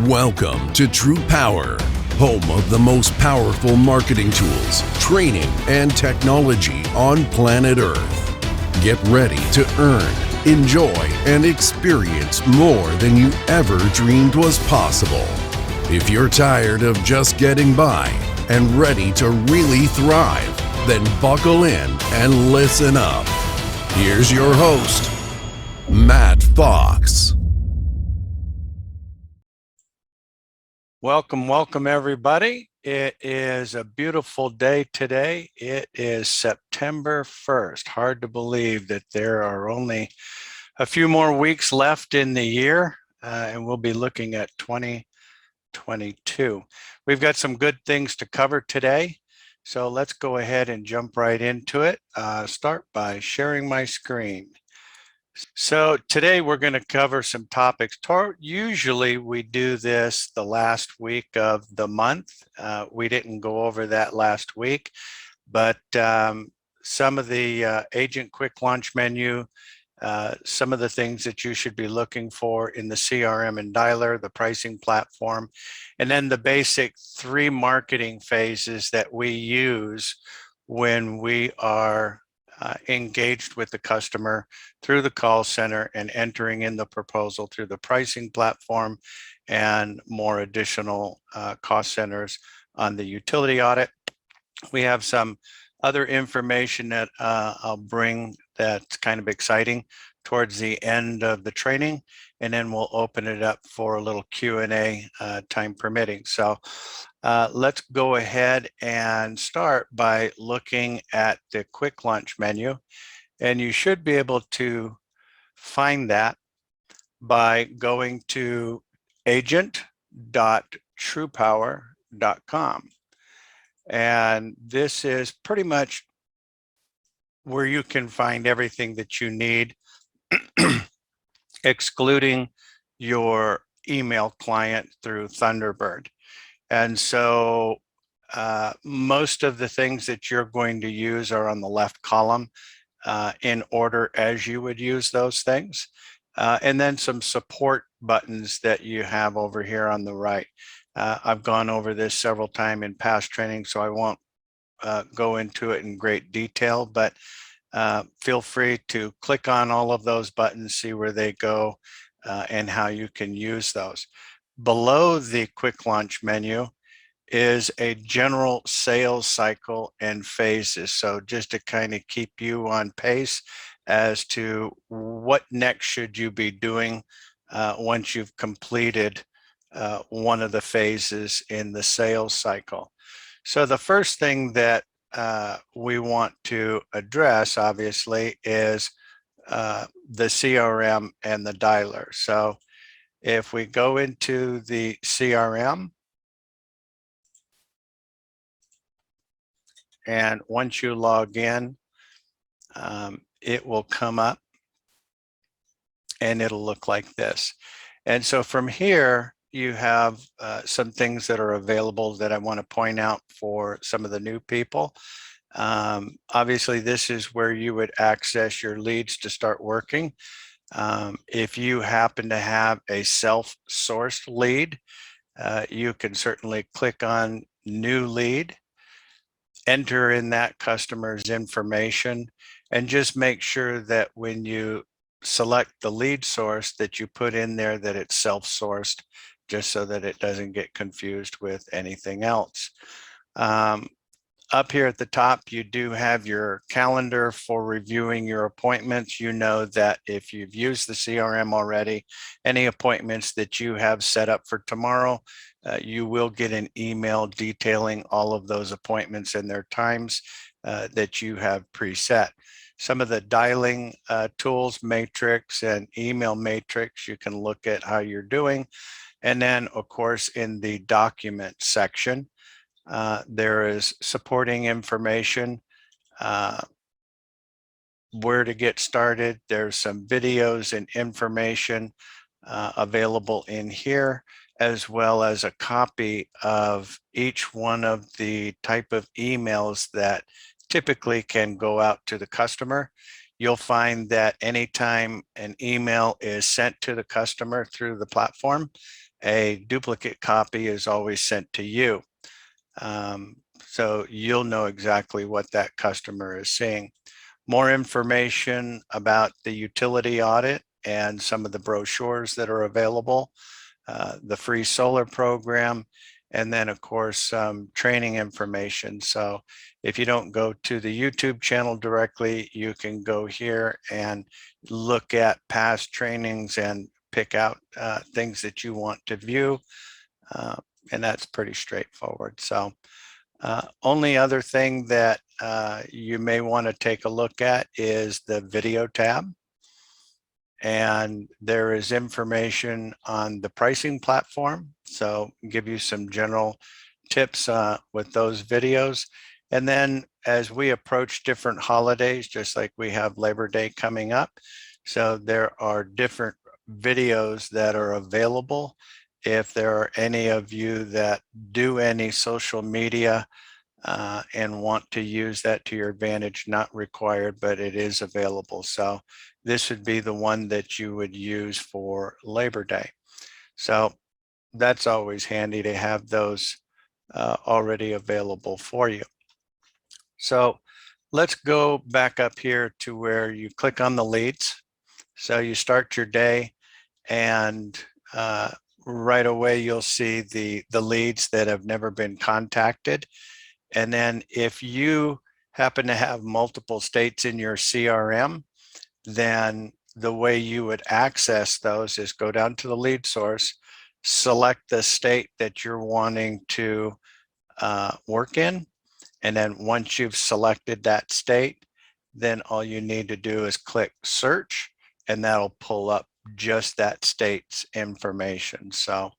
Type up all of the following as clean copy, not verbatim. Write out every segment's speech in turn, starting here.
Welcome to TruPowur, home of the most powerful marketing tools, training, and technology on planet Earth. Get ready to earn, enjoy, and experience more than you ever dreamed was possible. If you're tired of just getting by and ready to really thrive, then buckle in and listen up. Here's your host, Matt Fox. Welcome everybody. It is a beautiful day today. It is September 1st. Hard to believe that there are only a few more weeks left in the year, and we'll be looking at 2022. We've got some good things to cover today, so let's go ahead and jump right into it. Start by sharing my screen. So today we're going to cover some topics. Usually we do this the last week of the month. We didn't go over that last week, but some of the agent quick launch menu, some of the things that you should be looking for in the CRM and dialer, the pricing platform, and then the basic 3 marketing phases that we use when we are engaged with the customer through the call center and entering in the proposal through the pricing platform and more additional cost centers on the utility audit. We have some other information that I'll bring that's kind of exciting towards the end of the training, and then we'll open it up for a little Q&A, time permitting. So let's go ahead and start by looking at the quick launch menu, and you should be able to find that by going to agent.truPowur.com. And this is pretty much where you can find everything that you need, excluding your email client through Thunderbird. And so most of the things that you're going to use are on the left column in order as you would use those things. And then some support buttons that you have over here on the right. I've gone over this several times in past training, so I won't go into it in great detail, but feel free to click on all of those buttons, see where they go, and how you can use those. Below the quick launch menu is a general sales cycle and phases. So just to kind of keep you on pace as to what next should you be doing once you've completed one of the phases in the sales cycle. So the first thing that we want to address, obviously, is the CRM and the dialer. So if we go into the CRM, and once you log in, it will come up and it'll look like this. And so from here, you have some things that are available that I want to point out for some of the new people. Obviously, this is where you would access your leads to start working. If you happen to have a self-sourced lead, you can certainly click on New Lead, enter in that customer's information, and just make sure that when you select the lead source that you put in there that it's self-sourced, just so that it doesn't get confused with anything else. Up here at the top, you do have your calendar for reviewing your appointments. You know that if you've used the CRM already, any appointments that you have set up for tomorrow, you will get an email detailing all of those appointments and their times that you have preset. Some of the dialing tools, matrix and email matrix, you can look at how you're doing. And then, of course, in the document section, there is supporting information, where to get started. There's some videos and information available in here, as well as a copy of each one of the type of emails that typically can go out to the customer. You'll find that anytime an email is sent to the customer through the platform, a duplicate copy is always sent to you. So you'll know exactly what that customer is seeing. More information about the utility audit and some of the brochures that are available, the free solar program, and then of course training information. So if you don't go to the YouTube channel directly, you can go here and look at past trainings and pick out things that you want to view, and that's pretty straightforward. So only other thing that you may want to take a look at is the video tab. And there is information on the pricing platform. So give you some general tips with those videos. And then as we approach different holidays, just like we have Labor Day coming up, so there are different videos that are available. If there are any of you that do any social media and want to use that to your advantage, not required, but it is available. So this would be the one that you would use for Labor Day. So that's always handy to have those already available for you. So let's go back up here to where you click on the leads. So you start your day, and right away you'll see the leads that have never been contacted. And then if you happen to have multiple states in your CRM, then the way you would access those is go down to the lead source, select the state that you're wanting to work in. And then once you've selected that state, then all you need to do is click search, and that'll pull up just that state's information. So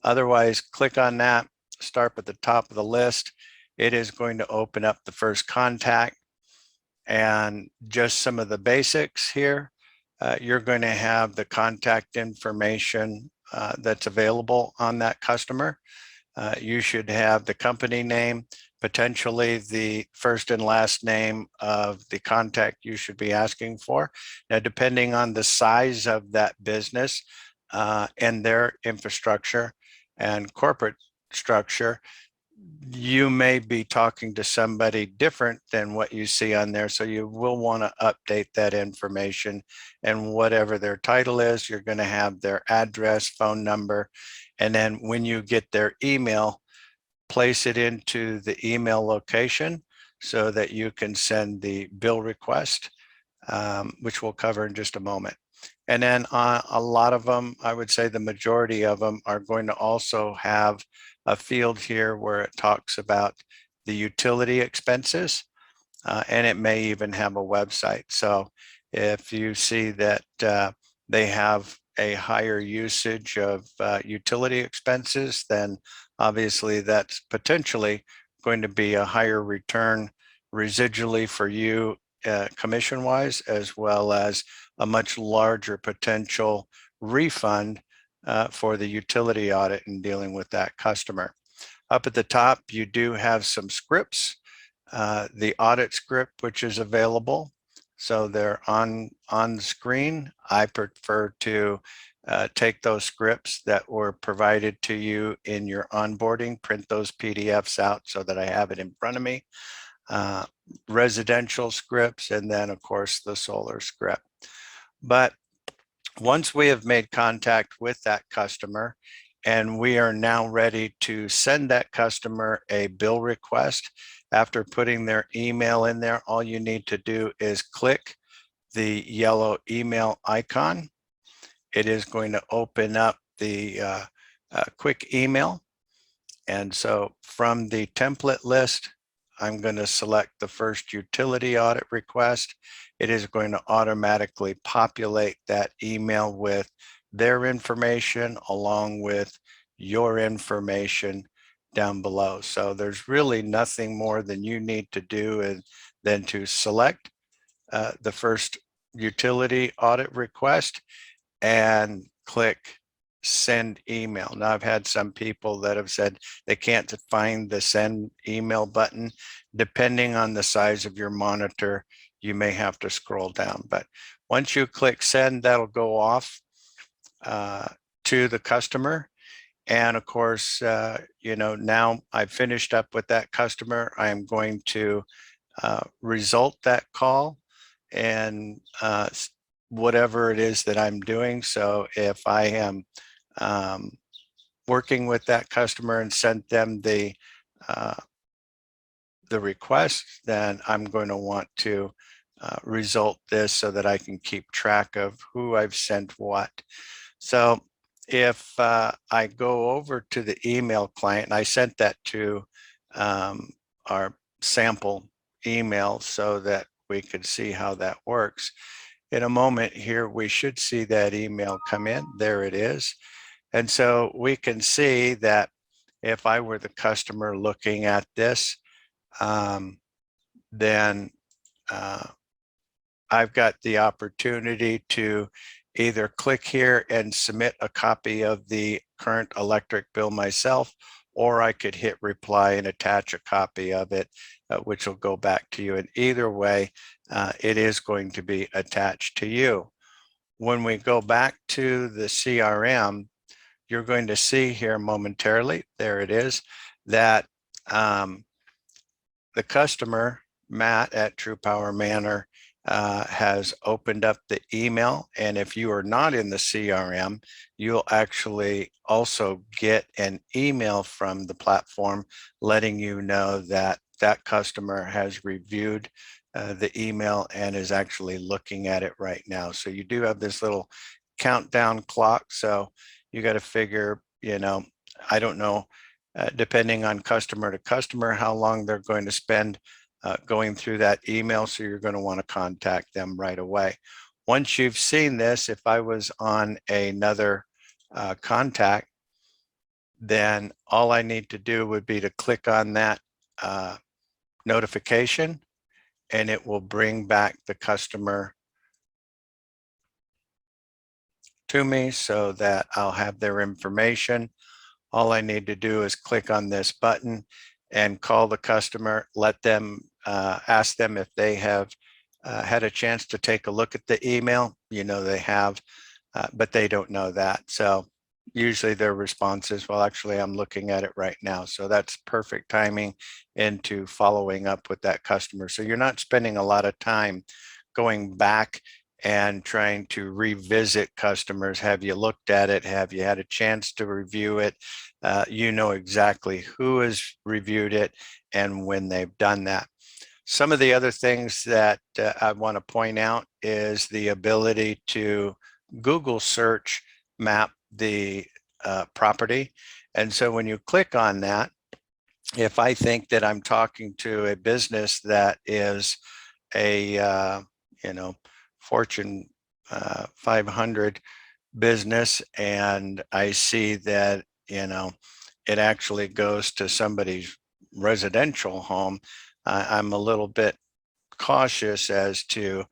otherwise, click on that, start at the top of the list. It is going to open up the first contact, and just some of the basics here. You're going to have the contact information that's available on that customer. You should have the company name, potentially the first and last name of the contact you should be asking for. Now, depending on the size of that business and their infrastructure and corporate structure, you may be talking to somebody different than what you see on there. So you will want to update that information, and whatever their title is, you're going to have their address, phone number, and then when you get their email, place it into the email location so that you can send the bill request, which we'll cover in just a moment. And then a lot of them, I would say the majority of them, are going to also have a field here where it talks about the utility expenses, and it may even have a website. So if you see that they have a higher usage of utility expenses, then obviously that's potentially going to be a higher return residually for you commission wise, as well as a much larger potential refund for the utility audit and dealing with that customer. Up at the top, you do have some scripts, the audit script, which is available. So they're on screen. I prefer to take those scripts that were provided to you in your onboarding, print those PDFs out so that I have it in front of me. Residential scripts, and then of course the solar script. But once we have made contact with that customer and we are now ready to send that customer a bill request, after putting their email in there, all you need to do is click the yellow email icon. It is going to open up the quick email. And so from the template list, I'm going to select the first utility audit request. It is going to automatically populate that email with their information along with your information down below. So there's really nothing more than you need to do than to select the first utility audit request and click send email. Now, I've had some people that have said they can't find the send email button. Depending on the size of your monitor, you may have to scroll down. But once you click send, that'll go off to the customer. And of course, now I've finished up with that customer. I am going to result that call and whatever it is that I'm doing. So if I am working with that customer and sent them the request, then I'm going to want to result this so that I can keep track of who I've sent what. So if I go over to the email client, and I sent that to our sample email so that we could see how that works. In a moment here, we should see that email come in. There it is. And so we can see that if I were the customer looking at this, then I've got the opportunity to either click here and submit a copy of the current electric bill myself, or I could hit reply and attach a copy of it, which will go back to you. And either way, it is going to be attached to you. When we go back to the CRM, you're going to see here momentarily, there it is, that the customer, Matt at TruPowur Manor, has opened up the email. And if you are not in the CRM, you'll actually also get an email from the platform letting you know that that customer has reviewed the email and is actually looking at it right now. So you do have this little countdown clock. So you got to figure, I don't know, depending on customer to customer, how long they're going to spend going through that email. So you're going to want to contact them right away. Once you've seen this, if I was on another contact, then all I need to do would be to click on that notification, and it will bring back the customer to me so that I'll have their information. All I need to do is click on this button and call the customer, let them ask them if they have had a chance to take a look at the email. They have, but they don't know that. So usually their response is, well, actually, I'm looking at it right now. So that's perfect timing into following up with that customer. So you're not spending a lot of time going back and trying to revisit customers. Have you looked at it? Have you had a chance to review it? You know exactly who has reviewed it and when they've done that. Some of the other things that I want to point out is the ability to Google search map the property. And so when you click on that, if I think that I'm talking to a business that is a Fortune 500 business, and I see that it actually goes to somebody's residential home, I'm a little bit cautious as to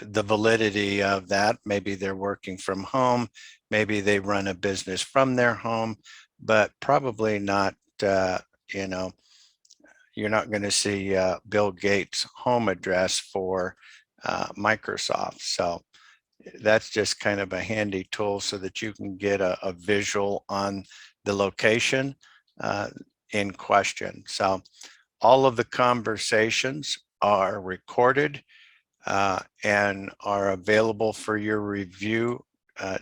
the validity of that. Maybe they're working from home, maybe they run a business from their home, but probably not, you're not going to see Bill Gates' home address for Microsoft. So that's just kind of a handy tool so that you can get a visual on the location in question. So all of the conversations are recorded and are available for your review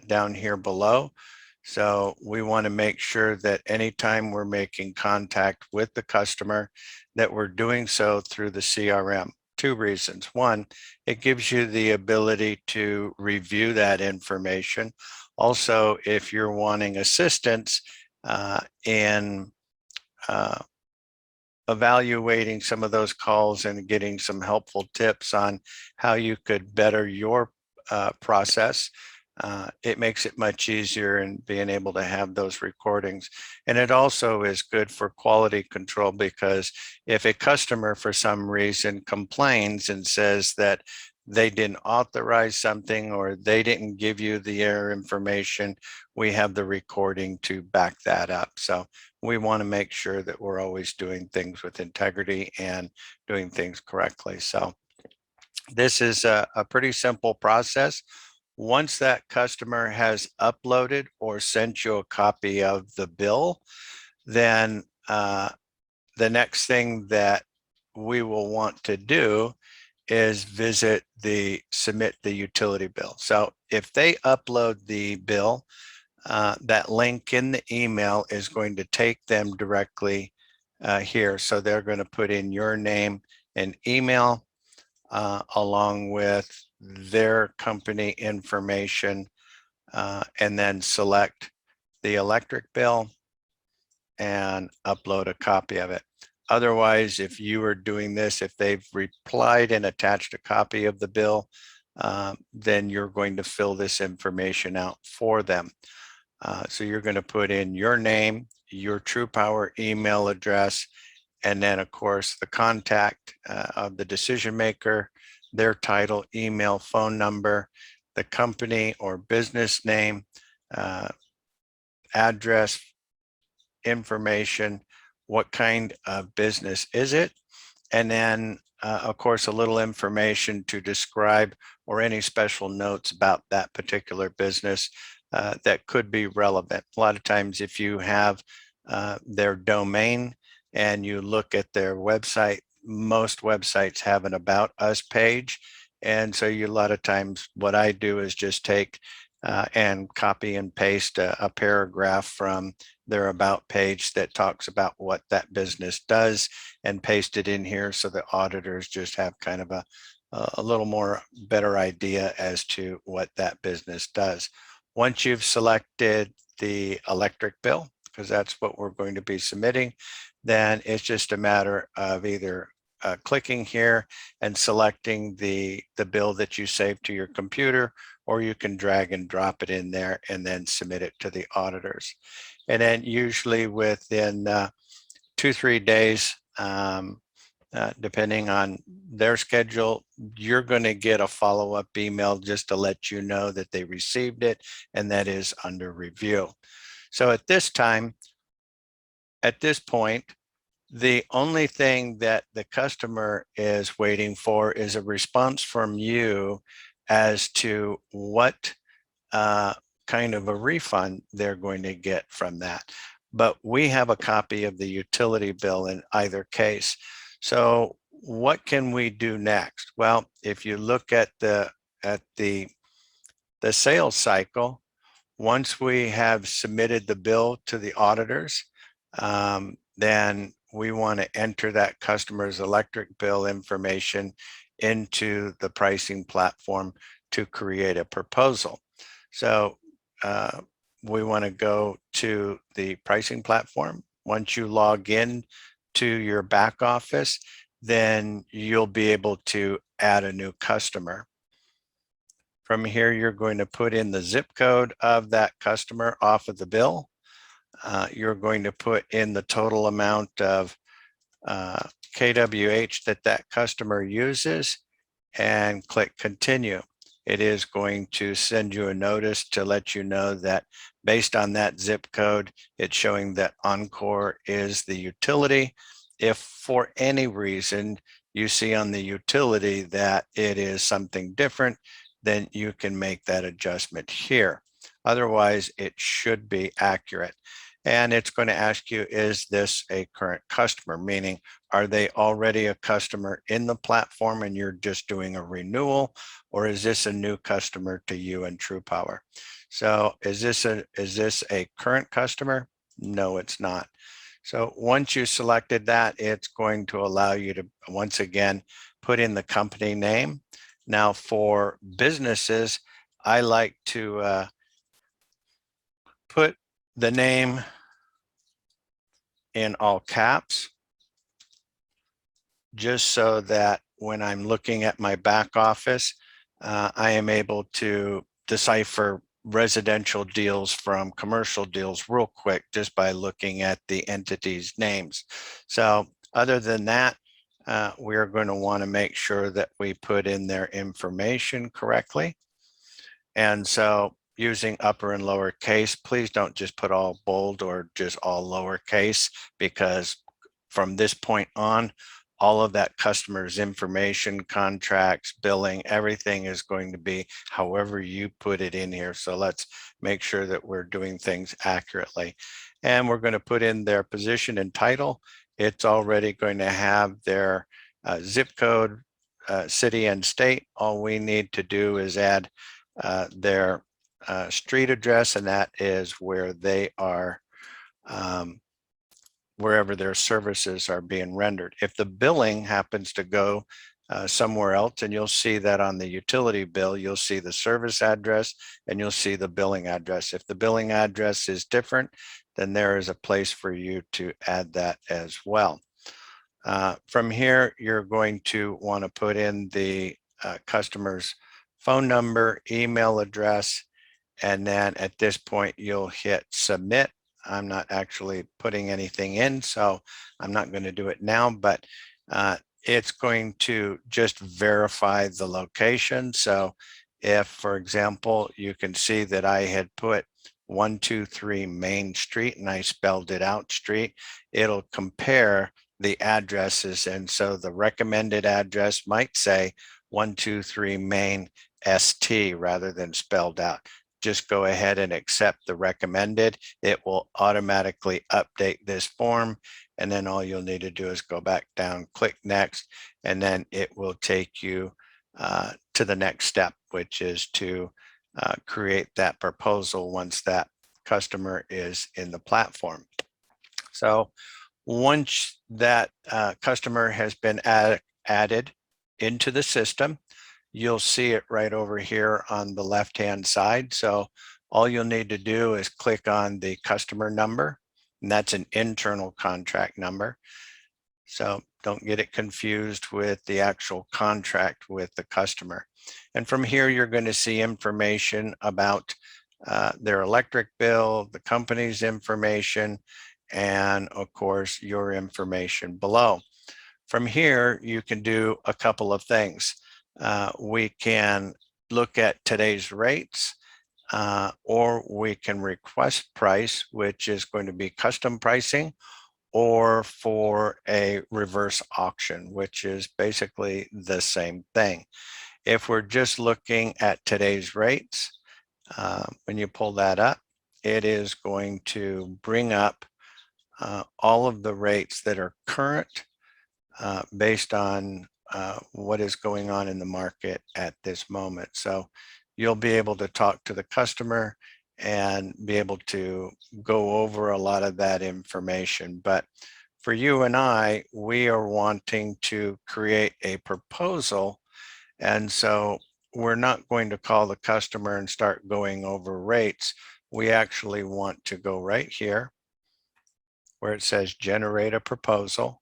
down here below. So we want to make sure that anytime we're making contact with the customer, that we're doing so through the CRM. Two reasons. One, it gives you the ability to review that information. Also, if you're wanting assistance in evaluating some of those calls and getting some helpful tips on how you could better your process, it makes it much easier in being able to have those recordings. And it also is good for quality control, because if a customer for some reason complains and says that they didn't authorize something or they didn't give you the error information, we have the recording to back that up. So we want to make sure that we're always doing things with integrity and doing things correctly. So this is a pretty simple process. Once that customer has uploaded or sent you a copy of the bill, then the next thing that we will want to do is submit the utility bill. So if they upload the bill, that link in the email is going to take them directly here. So they're going to put in your name and email along with their company information, and then select the electric bill and upload a copy of it. Otherwise, if you are doing this, if they've replied and attached a copy of the bill, then you're going to fill this information out for them. So you're going to put in your name, your TruPowur email address, and then of course the contact of the decision maker, their title, email, phone number, the company or business name, address, information, what kind of business is it, and then of course a little information to describe or any special notes about that particular business that could be relevant. A lot of times if you have their domain and you look at their website, most websites have an About Us page. And so a lot of times what I do is just take and copy and paste a paragraph from their About page that talks about what that business does and paste it in here so the auditors just have kind of a little more better idea as to what that business does. Once you've selected the electric bill, because that's what we're going to be submitting, then it's just a matter of either clicking here and selecting the bill that you saved to your computer, or you can drag and drop it in there and then submit it to the auditors. And then usually within 2-3 days, depending on their schedule, you're going to get a follow-up email just to let you know that they received it and that is under review. So at this time, at this point, the only thing that the customer is waiting for is a response from you as to what kind of a refund they're going to get from that. But we have a copy of the utility bill in either case. So what can we do next? Well, if you look at the sales cycle, once we have submitted the bill to the auditors, then we want to enter that customer's electric bill information into the pricing platform to create a proposal. So we want to go to the pricing platform. Once you log in to your back office, then you'll be able to add a new customer. From here, you're going to put in the zip code of that customer off of the bill. You're going to put in the total amount of kWh that customer uses and click continue. It is going to send you a notice to let you know that based on that zip code, it's showing that Encore is the utility. If for any reason you see on the utility that it is something different, then you can make that adjustment here. Otherwise, it should be accurate. And it's going to ask you, is this a current customer? Meaning, are they already a customer in the platform and you're just doing a renewal? Or is this a new customer to you and TruPowur? So is this a current customer? No, it's not. So once you selected that, it's going to allow you to, once again, put in the company name. Now for businesses, I like to put the name in all caps, just so that when I'm looking at my back office, I am able to decipher residential deals from commercial deals real quick just by looking at the entities' names. So other than that, we're going to want to make sure that we put in their information correctly. And so using upper and lower case, please don't just put all bold or just all lowercase, because from this point on, all of that customer's information, contracts, billing, everything is going to be however you put it in here. So let's make sure that we're doing things accurately. And we're going to put in their position and title. It's already going to have their zip code, city and state. All we need to do is add their street address, and that is where they are, wherever their services are being rendered. If the billing happens to go somewhere else, and you'll see that on the utility bill, you'll see the service address and you'll see the billing address. If the billing address is different, then there is a place for you to add that as well. From here, you're going to want to put in the customer's phone number, email address, and then at this point, you'll hit submit. I'm not actually putting anything in, so I'm not going to do it now, but it's going to just verify the location. So if, for example, you can see that I had put 123 Main Street and I spelled it out street, it'll compare the addresses. And so the recommended address might say 123 Main ST rather than spelled out. Just go ahead and accept the recommended. It will automatically update this form. And then all you'll need to do is go back down, click next, and then it will take you to the next step, which is to create that proposal once that customer is in the platform. So once that customer has been added into the system, you'll see it right over here on the left-hand side. So all you'll need to do is click on the customer number, and that's an internal contract number. So don't get it confused with the actual contract with the customer. And from here, you're going to see information about their electric bill, the company's information, and of course, your information below. From here, you can do a couple of things. We can look at today's rates, or we can request price, which is going to be custom pricing, or for a reverse auction, which is basically the same thing. If we're just looking at today's rates, when you pull that up, it is going to bring up all of the rates that are current based on what is going on in the market at this moment. So you'll be able to talk to the customer and be able to go over a lot of that information. But for you and I, we are wanting to create a proposal. And so we're not going to call the customer and start going over rates. We actually want to go right here where it says generate a proposal.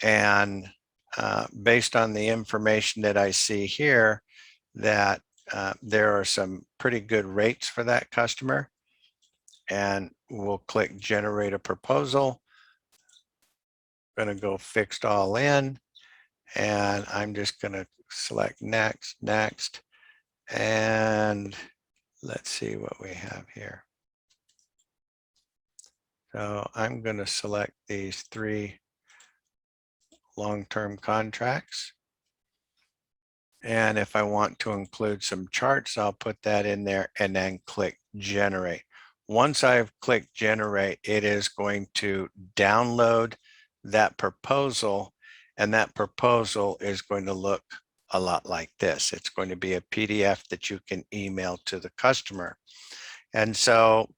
And based on the information that I see here, that there are some pretty good rates for that customer. And we'll click generate a proposal. I'm going to go fixed all in. And I'm just going to select next, next. And let's see what we have here. So I'm going to select these 3 long-term contracts. And if I want to include some charts, I'll put that in there and then click generate. Once I've clicked generate, it is going to download that proposal, and that proposal is going to look a lot like this. It's going to be a PDF that you can email to the customer. And so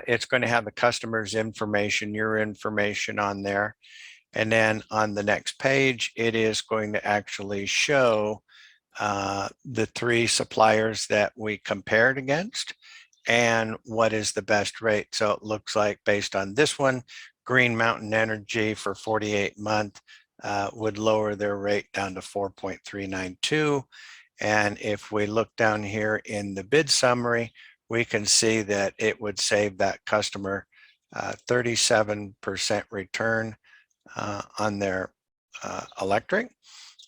it's going to have the customer's information, your information on there. And then on the next page, it is going to actually show the 3 suppliers that we compared against and what is the best rate. So it looks like based on this one, Green Mountain Energy for 48 month would lower their rate down to 4.392. And if we look down here in the bid summary, we can see that it would save that customer 37% return on their electric.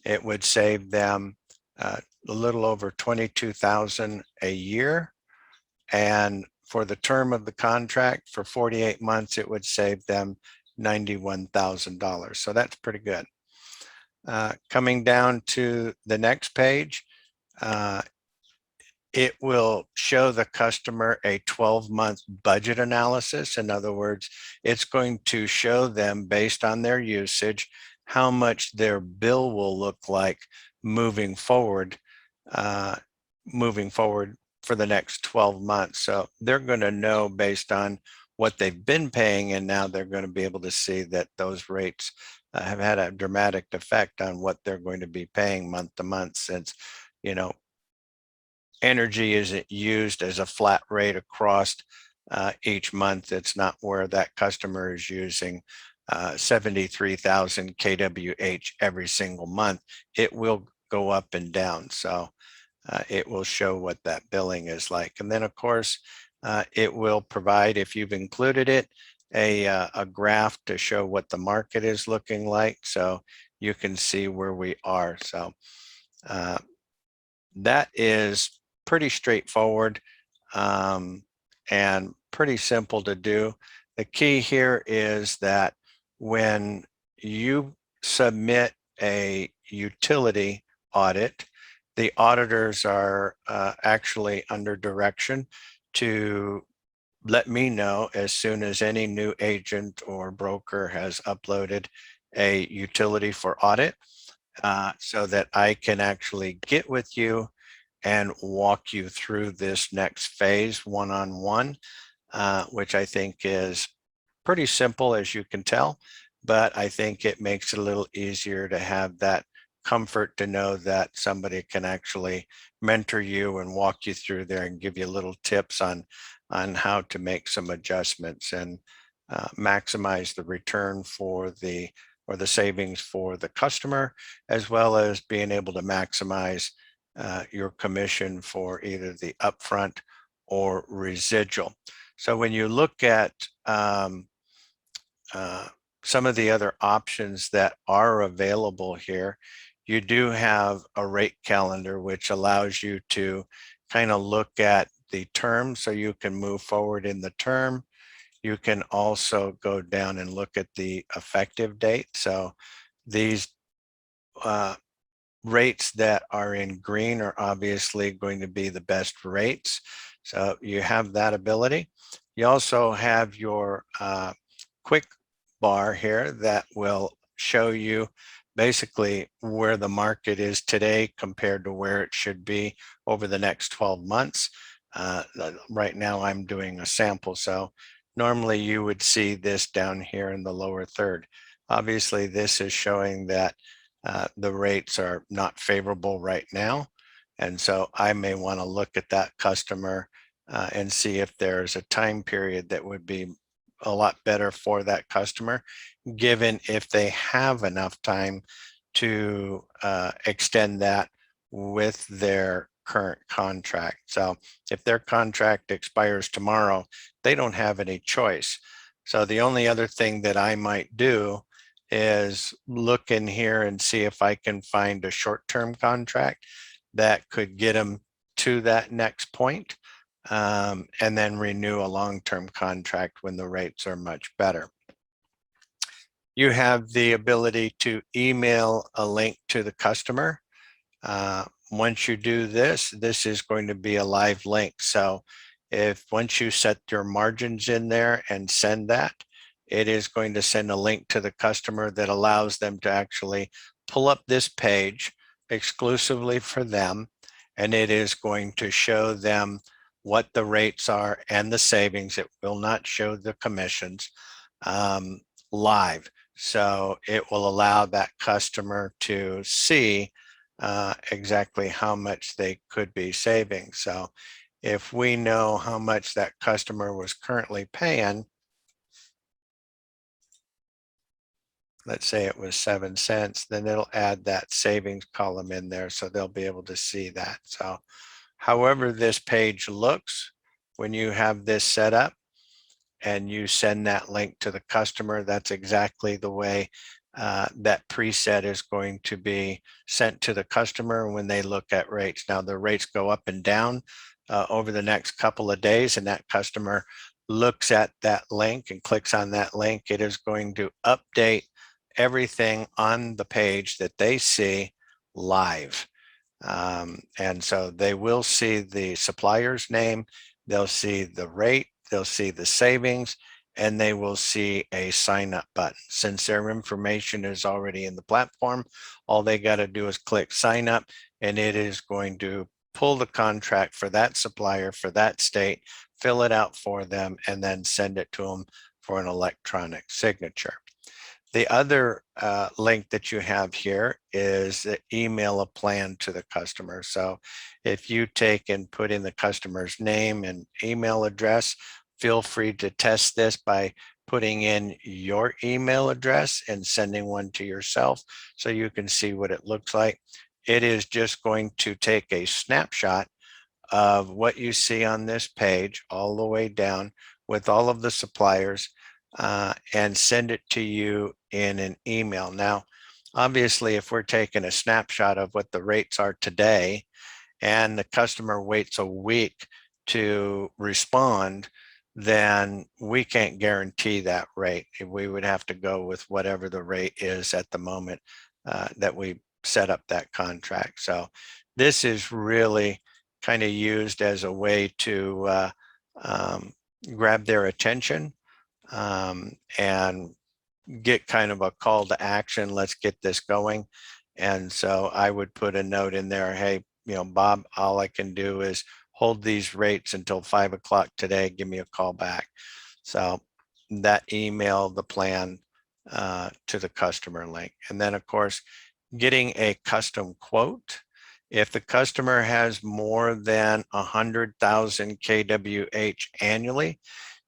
It would save them a little over $22,000 a year. And for the term of the contract for 48 months, it would save them $91,000. So that's pretty good. Coming down to the next page, it will show the customer a 12-month budget analysis. In other words, it's going to show them, based on their usage, how much their bill will look like moving forward for the next 12 months. So they're going to know based on what they've been paying, and now they're going to be able to see that those rates have had a dramatic effect on what they're going to be paying month to month, since, you know, energy isn't used as a flat rate across each month. It's not where that customer is using 73,000 kWh every single month. It will go up and down. So it will show what that billing is like. And then, of course, it will provide, if you've included it, a graph to show what the market is looking like, so you can see where we are. So that is pretty straightforward and pretty simple to do. The key here is that when you submit a utility audit, the auditors are actually under direction to let me know as soon as any new agent or broker has uploaded a utility for audit, so that I can actually get with you and walk you through this next phase one-on-one, which I think is pretty simple, as you can tell, but I think it makes it a little easier to have that comfort to know that somebody can actually mentor you and walk you through there and give you little tips on how to make some adjustments and maximize the return for the savings for the customer, as well as being able to maximize your commission for either the upfront or residual. So when you look at some of the other options that are available here, you do have a rate calendar, which allows you to kind of look at the term, so you can move forward in the term. You can also go down and look at the effective date. So these rates that are in green are obviously going to be the best rates. So you have that ability. You also have your quick bar here that will show you basically where the market is today compared to where it should be over the next 12 months. Right now I'm doing a sample, so normally you would see this down here in the lower third. Obviously, this is showing that the rates are not favorable right now. And so I may want to look at that customer and see if there's a time period that would be a lot better for that customer, given if they have enough time to extend that with their current contract. So if their contract expires tomorrow, they don't have any choice. So the only other thing that I might do is look in here and see if I can find a short-term contract that could get them to that next point, and then renew a long-term contract when the rates are much better. You have the ability to email a link to the customer. Once you do this, this is going to be a live link. So if once you set your margins in there and send that, it is going to send a link to the customer that allows them to actually pull up this page exclusively for them. And it is going to show them what the rates are and the savings. It will not show the commissions live. So it will allow that customer to see exactly how much they could be saving. So if we know how much that customer was currently paying, let's say it was 7 cents, then it'll add that savings column in there, so they'll be able to see that. So however this page looks, when you have this set up and you send that link to the customer, that's exactly the way that preset is going to be sent to the customer when they look at rates. Now the rates go up and down over the next couple of days, and that customer looks at that link and clicks on that link, it is going to update everything on the page that they see live. And so they will see the supplier's name, they'll see the rate, they'll see the savings, and they will see a sign up button. Since their information is already in the platform, all they got to do is click sign up, and it is going to pull the contract for that supplier for that state, fill it out for them, and then send it to them for an electronic signature. The other link that you have here is the email a plan to the customer. So if you take and put in the customer's name and email address, feel free to test this by putting in your email address and sending one to yourself so you can see what it looks like. It is just going to take a snapshot of what you see on this page all the way down with all of the suppliers and send it to you in an email. Now, obviously, if we're taking a snapshot of what the rates are today and the customer waits a week to respond, then we can't guarantee that rate. We would have to go with whatever the rate is at the moment that we set up that contract. So this is really kind of used as a way to grab their attention and get kind of a call to action. Let's get this going. And so I would put a note in there, hey, Bob, all I can do is hold these rates until 5 o'clock today. Give me a call back. So that email the plan to the customer link. And then of course, getting a custom quote. If the customer has more than 100,000 kWh annually,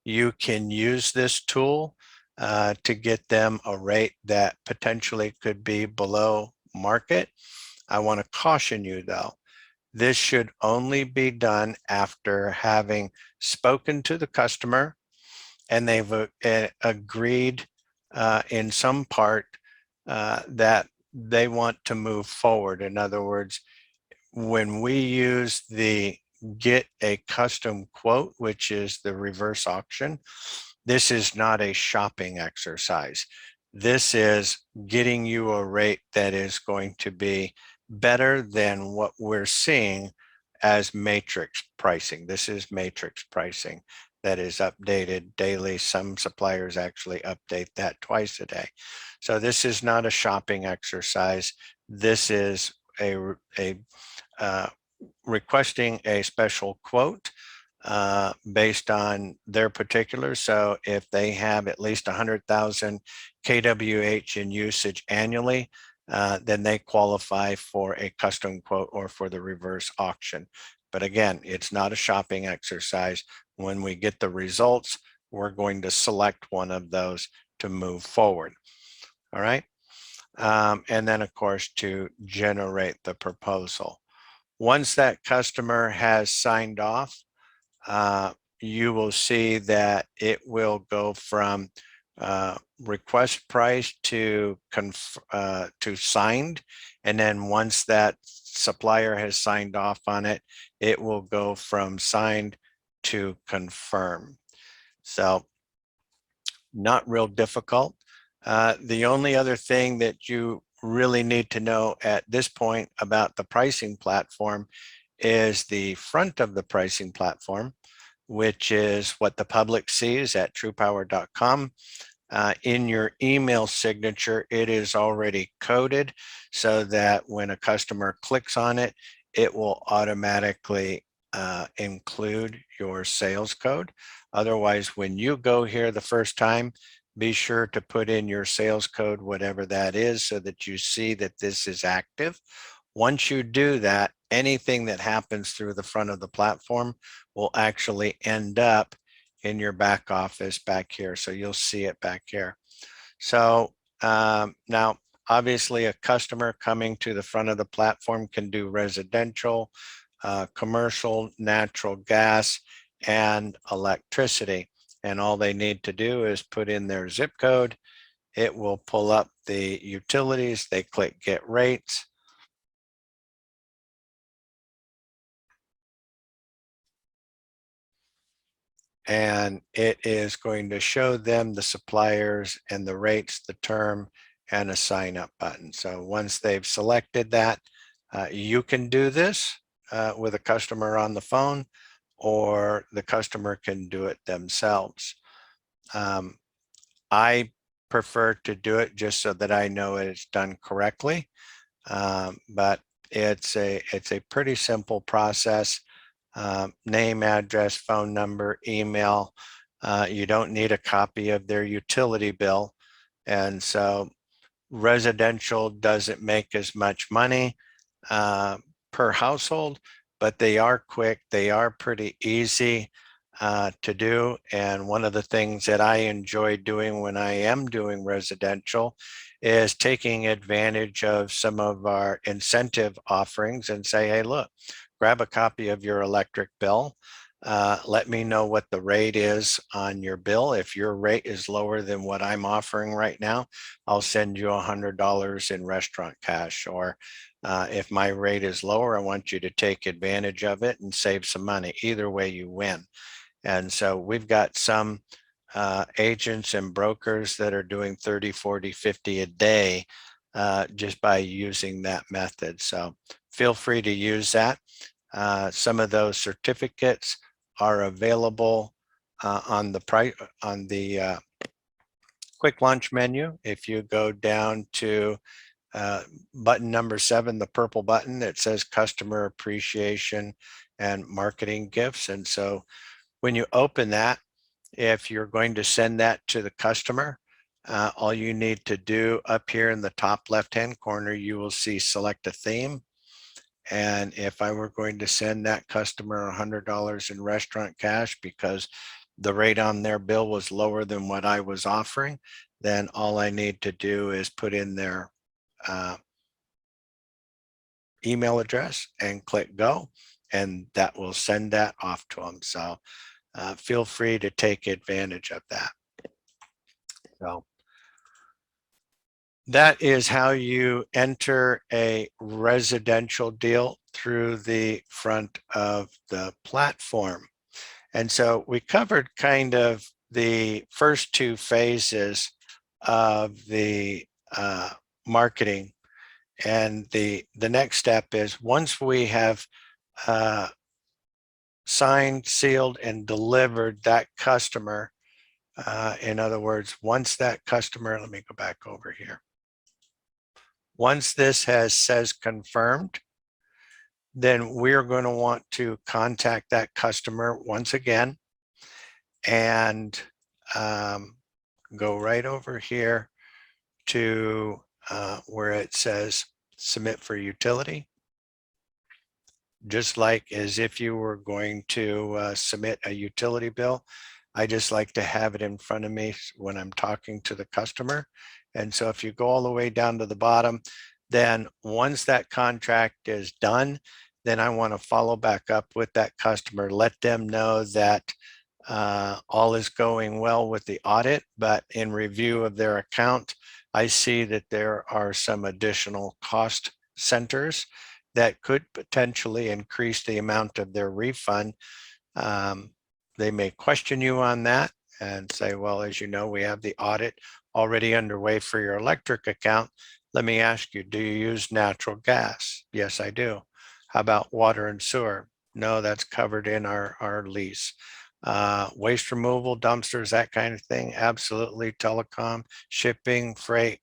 you can use this tool to get them a rate that potentially could be below market. I want to caution you though, this should only be done after having spoken to the customer and they've agreed in some part that they want to move forward. In other words, when we use the get a custom quote, which is the reverse auction, this is not a shopping exercise. This is getting you a rate that is going to be better than what we're seeing as matrix pricing. This is matrix pricing that is updated daily. Some suppliers actually update that twice a day. So this is not a shopping exercise. This is requesting a special quote based on their particulars. So if they have at least 100,000 kWh in usage annually, then they qualify for a custom quote or for the reverse auction. But again, it's not a shopping exercise. When we get the results, we're going to select one of those to move forward. All right. And then of course, to generate the proposal. Once that customer has signed off, you will see that it will go from request price to signed. And then once that supplier has signed off on it, it will go from signed to confirm. So not real difficult. The only other thing that you really need to know at this point about the pricing platform is the front of the pricing platform, which is what the public sees at TruPowur.com. In your email signature, it is already coded so that when a customer clicks on it, it will automatically include your sales code. Otherwise, when you go here the first time, be sure to put in your sales code, whatever that is, so that you see that this is active. Once you do that, anything that happens through the front of the platform will actually end up in your back office back here. So you'll see it back here. So now, obviously, a customer coming to the front of the platform can do residential, commercial, natural gas, and electricity. And all they need to do is put in their zip code. It will pull up the utilities. They click get rates. and it is going to show them the suppliers and the rates, the term, and a sign up button. So once they've selected that, you can do this with a customer on the phone, or the customer can do it themselves. I prefer to do it just so that I know it's done correctly, but it's a pretty simple process. Name, address, phone number, email. You don't need a copy of their utility bill. And so residential doesn't make as much money per household, but they are quick. They are pretty easy to do. And one of the things that I enjoy doing when I am doing residential is taking advantage of some of our incentive offerings and say, hey, look, grab a copy of your electric bill. Let me know what the rate is on your bill. If your rate is lower than what I'm offering right now, I'll send you $100 in restaurant cash. Or if my rate is lower, I want you to take advantage of it and save some money. Either way, you win. And so we've got some agents and brokers that are doing 30, 40, 50 a day just by using that method. So feel free to use that. Some of those certificates are available on the quick launch menu. If you go down to button number 7, the purple button, it says customer appreciation and marketing gifts. And so when you open that, if you're going to send that to the customer, all you need to do up here in the top left-hand corner, you will see select a theme. And if I were going to send that customer $100 in restaurant cash because the rate on their bill was lower than what I was offering, then all I need to do is put in their email address and click go, and that will send that off to them. So feel free to take advantage of that. So that is how you enter a residential deal through the front of the platform. And so we covered kind of the first 2 phases of the marketing. And the next step is, once we have signed, sealed, and delivered that customer, in other words, once that customer, let me go back over here. Once this says confirmed, then we're going to want to contact that customer once again and go right over here to where it says submit for utility. Just like as if you were going to submit a utility bill, I just like to have it in front of me when I'm talking to the customer. And so if you go all the way down to the bottom, then once that contract is done, then I want to follow back up with that customer, let them know that all is going well with the audit, but in review of their account, I see that there are some additional cost centers that could potentially increase the amount of their refund. They may question you on that and say, well, as you know, we have the audit already underway for your electric account. Let me ask you, do you use natural gas? Yes, I do. How about water and sewer? No, that's covered in our lease. Waste removal, dumpsters, that kind of thing, absolutely. Telecom, shipping, freight,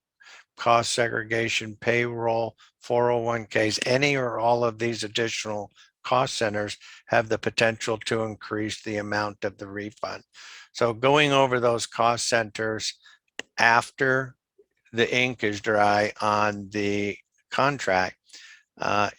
cost segregation, payroll, 401ks, any or all of these additional cost centers have the potential to increase the amount of the refund. So going over those cost centers after the ink is dry on the contract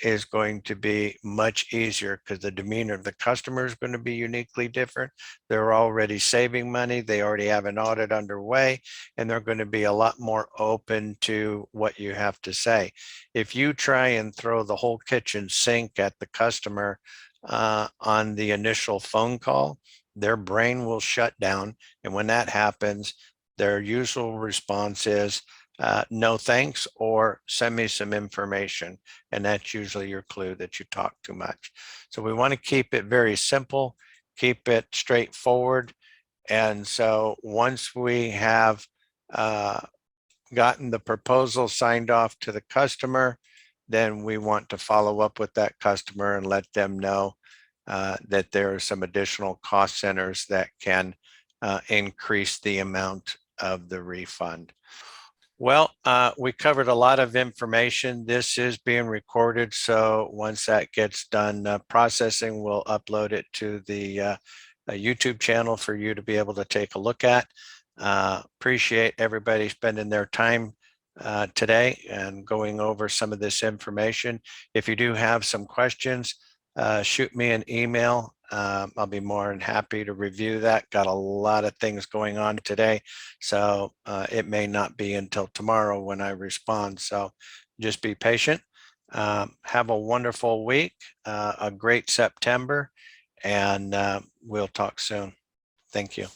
is going to be much easier, because the demeanor of the customer is going to be uniquely different. They're already saving money. They already have an audit underway, and they're going to be a lot more open to what you have to say. If you try and throw the whole kitchen sink at the customer on the initial phone call, their brain will shut down. And when that happens, their usual response is, no thanks, or send me some information. And that's usually your clue that you talk too much. So we want to keep it very simple, keep it straightforward. And so once we have gotten the proposal signed off to the customer, then we want to follow up with that customer and let them know that there are some additional cost centers that can increase the amount of the refund. Well, we covered a lot of information. This is being recorded, so once that gets done processing, we'll upload it to the YouTube channel for you to be able to take a look at. Appreciate everybody spending their time today and going over some of this information. If you do have some questions, shoot me an email. I'll be more than happy to review that. Got a lot of things going on today, so it may not be until tomorrow when I respond. So just be patient. Have a wonderful week, a great September, and we'll talk soon. Thank you.